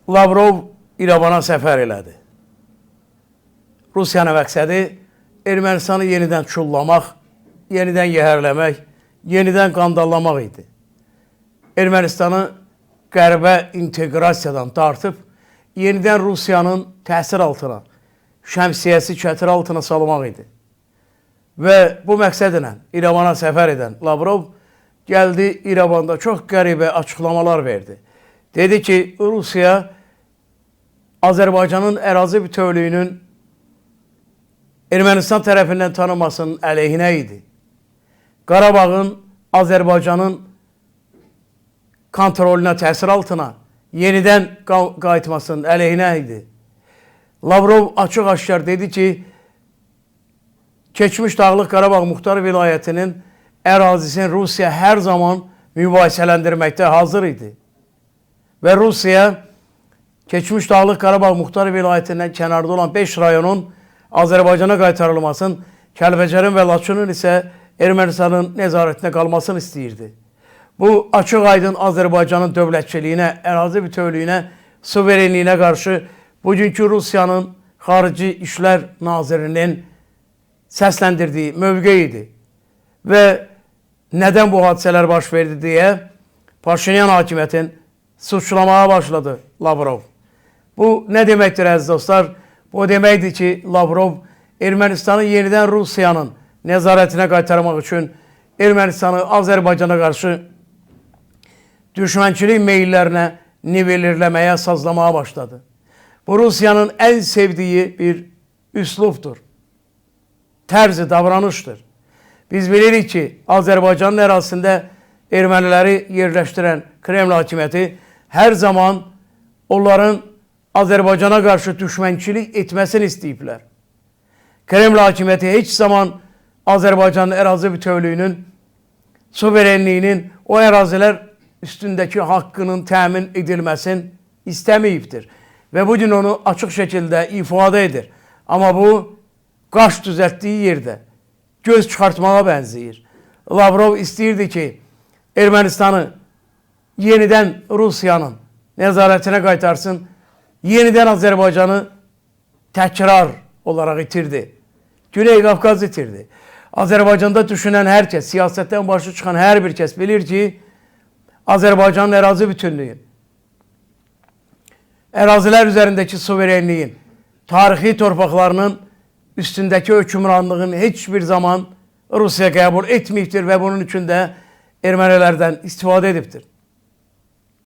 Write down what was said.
Lavrov İrəvana səfər elədi. Rusiyanın məqsədi Ermənistanı yenidən çullamaq, yenidən yəhərləmək, yenidən qandallamaq idi. Ermənistanı qərbə inteqrasiyadan dartıb, yenidən Rusiyanın təsir altına, şəmsiyyəsi çətir altına salmaq idi. Və bu məqsədlə İrəvana səfər edən Lavrov gəldi, İrəvanda çox qəribə açıqlamalar verdi. Dedi ki, Rusiya Azərbaycanın ərazi bütövlüyünün Ermənistan tərəfindən tanınmasının əleyhinə idi. Qarabağın Azərbaycanın kontrolünə, təsir altına yenidən qayıtmasının əleyhinə idi. Lavrov açıq-aşkar dedi ki, keçmiş Dağlıq Qarabağ Muxtar Vilayətinin ərazisini Rusiya hər zaman mübahisələndirməkdə hazır idi. Və Rusiya keçmiş Dağlıq Qarabağ Muxtar Vilayətindən kənarda olan 5 rayonun Azərbaycana qaytarılmasının, Kəlbəcərin və Laçının isə Ermənistanın nəzarətində qalmasını istəyirdi. Bu, açıq-aydın Azərbaycanın dövlətçiliyinə, ərazi bütövlüyünə, suverenliyinə qarşı bugünkü Rusiyanın Xarici İşlər Nazirinin səsləndirdiyi mövqe idi. Və nədən bu hadisələr baş verdi deyə Paşinyan hakimiyyətin suçlamaya başladı Lavrov. Bu nə deməkdir əziz dostlar? Bu deməkdir ki, Lavrov Ermənistanı yenidən Rusiyanın nəzarətinə qaytarmaq üçün Ermənistanı Azərbaycana qarşı düşmənçilik meyillərinə nivelirləməyə, sazlamaya başladı. Bu, Rusiyanın ən sevdiyi bir üslubdur, tərzi davranışdır. Biz bilirik ki, Azərbaycanın ərazisində erməniləri yerləşdirən Kreml hakimiyyəti hər zaman onların Azərbaycana qarşı düşmənçilik etməsini istəyiblər. Kreml hakimiyyəti heç zaman Azərbaycanın ərazi bütövlüyünün, suverenliyinin, o ərazilər üstündəki haqqının təmin edilməsini istəməyibdir. Və bugün onu açıq şəkildə ifadə edir. Amma bu, qaş düzəltdiyi yerdə göz çıxartmağa bənzəyir. Lavrov istəyirdi ki, Ermənistanı yenidən Rusiyanın nəzarətinə qaytarsın, yenidən Azərbaycanı təkrar olaraq itirdi. Güney Qafqaz itirdi. Azərbaycanda düşünən hər kəs, siyasətdən başı çıxan hər bir kəs bilir ki, Azərbaycanın ərazi bütünlüyü, ərazilər üzərindəki suverenliyin, tarixi torpaqlarının üstündəki hökmranlığın heç bir zaman Rusiya qəbul etməyibdir və bunun üçün də ermənilərdən istifadə edibdir.